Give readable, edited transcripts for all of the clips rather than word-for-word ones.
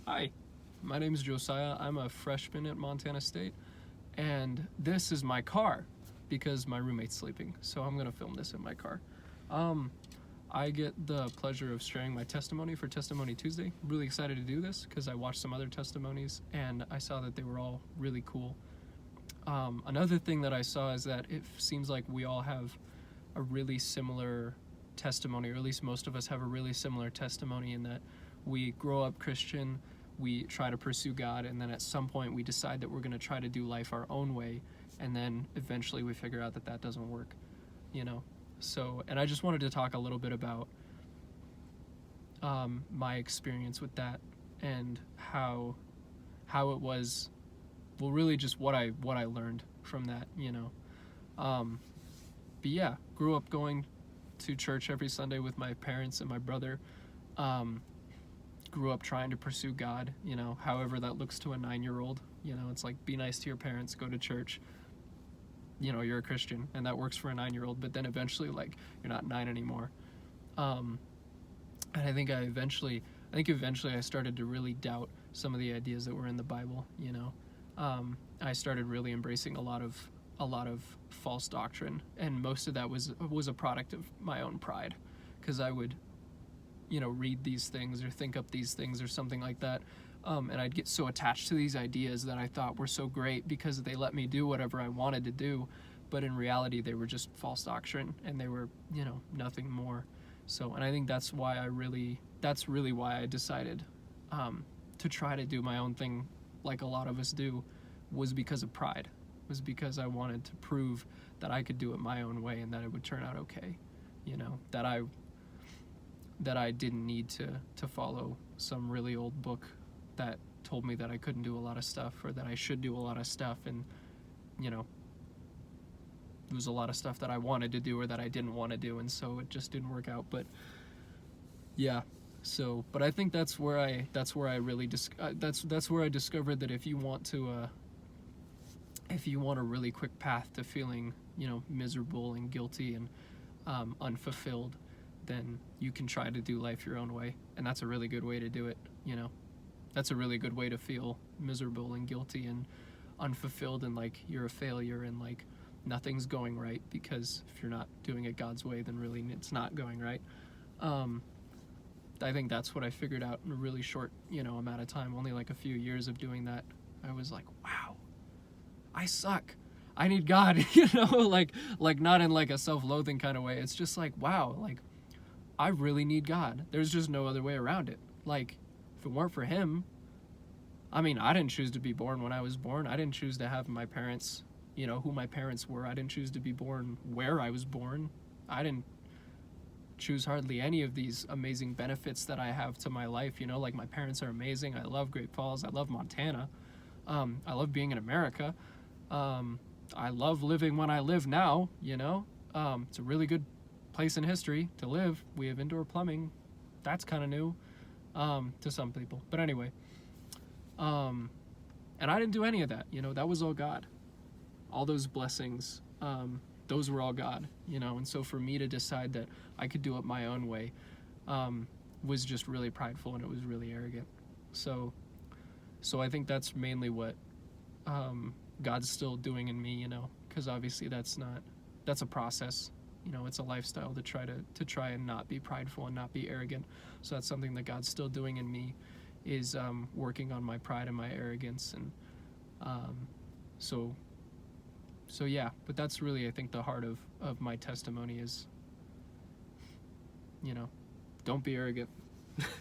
Hi, my name is Josiah. I'm a freshman at Montana State, and this is my car because my roommate's sleeping, so I'm gonna film this in my car. Um, I get the pleasure of sharing my testimony for Testimony Tuesday. I'm really excited to do this because I watched some other testimonies and I saw that they were all really cool. Another thing that I saw is that it seems like we all have a really similar testimony, or at least most of us have a really similar testimony in that we grow up Christian, we try to pursue God, and then at some point we decide that we're going to try to do life our own way, and then eventually we figure out that that doesn't work, you know? So, and I just wanted to talk a little bit about my experience with that and how it was, well, really just what I learned from that, you know? But yeah, grew up going to church every Sunday with my parents and my brother. Grew up trying to pursue God, you know, however that looks to a 9-year-old. You know, it's like, be nice to your parents, go to church, you know, you're a Christian, and that works for a 9-year-old, but then eventually, like, you're not 9 anymore. And I think eventually I started to really doubt some of the ideas that were in the Bible, you know. I started really embracing a lot of false doctrine, and most of that was a product of my own pride, because I would, you know, read these things or think up these things or something like that, and I'd get so attached to these ideas that I thought were so great because they let me do whatever I wanted to do, but in reality they were just false doctrine and they were, you know, nothing more. So, and I think that's really why I decided to try to do my own thing, like a lot of us do, was because of pride. Was because I wanted to prove that I could do it my own way and that it would turn out okay, you know, that I didn't need to follow some really old book that told me that I couldn't do a lot of stuff, or that I should do a lot of stuff, and, you know, there was a lot of stuff that I wanted to do or that I didn't want to do, and so it just didn't work out. But yeah, so, but I think that's where I really that's where I discovered that if you want a really quick path to feeling, you know, miserable and guilty and unfulfilled, then you can try to do life your own way, and that's a really good way to do it, you know. That's a really good way to feel miserable and guilty and unfulfilled and like you're a failure and like nothing's going right, because if you're not doing it God's way, then really it's not going right. I think that's what I figured out in a really short, you know, amount of time, only like a few years of doing that. I was like, wow, I suck. I need God, you know, like not in like a self-loathing kind of way. It's just like, wow, like I really need God. There's just no other way around it. Like, if it weren't for him, I mean, I didn't choose to be born when I was born. I didn't choose to have my parents, you know, who my parents were. I didn't choose to be born where I was born. I didn't choose hardly any of these amazing benefits that I have to my life, you know, like my parents are amazing. I love Great Falls. I love Montana. I love being in America. I love living when I live now, you know. It's a really good place in history to live. We have indoor plumbing. That's kind of new to some people. But anyway, and I didn't do any of that, you know. That was all God. All those blessings, those were all God, you know. And so for me to decide that I could do it my own way was just really prideful, and it was really arrogant. So I think that's mainly what God's still doing in me, you know, because obviously that's a process, you know. It's a lifestyle to try and not be prideful and not be arrogant. So that's something that God's still doing in me, is working on my pride and my arrogance. And so yeah, but that's really, I think, the heart of my testimony is, you know, don't be arrogant.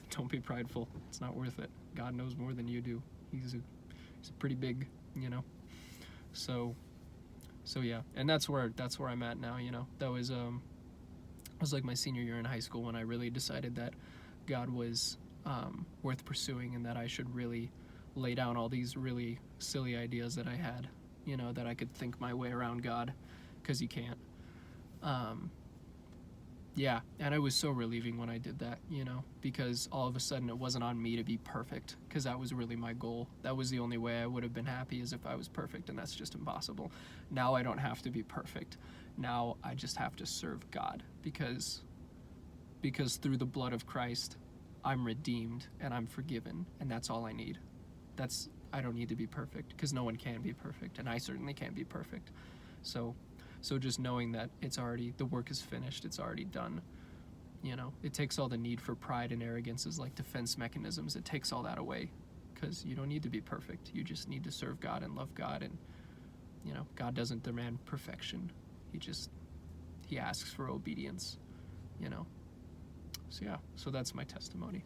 Don't be prideful. It's not worth it. God knows more than you do. He's a pretty big, you know. So yeah, and that's where I'm at now, you know. That was like my senior year in high school when I really decided that God was worth pursuing, and that I should really lay down all these really silly ideas that I had, you know, that I could think my way around God, because you can't. Yeah, and it was so relieving when I did that, you know, because all of a sudden it wasn't on me to be perfect, because that was really my goal. That was the only way I would have been happy, is if I was perfect, and that's just impossible. Now I don't have to be perfect. Now I just have to serve God, because through the blood of Christ, I'm redeemed and I'm forgiven, and that's all I need. I don't need to be perfect, because no one can be perfect, and I certainly can't be perfect. So just knowing that the work is finished, it's already done. It takes all the need for pride and arrogance as like defense mechanisms. It takes all that away, because you don't need to be perfect. You just need to serve God and love God, and God doesn't demand perfection. He asks for obedience. So that's my testimony.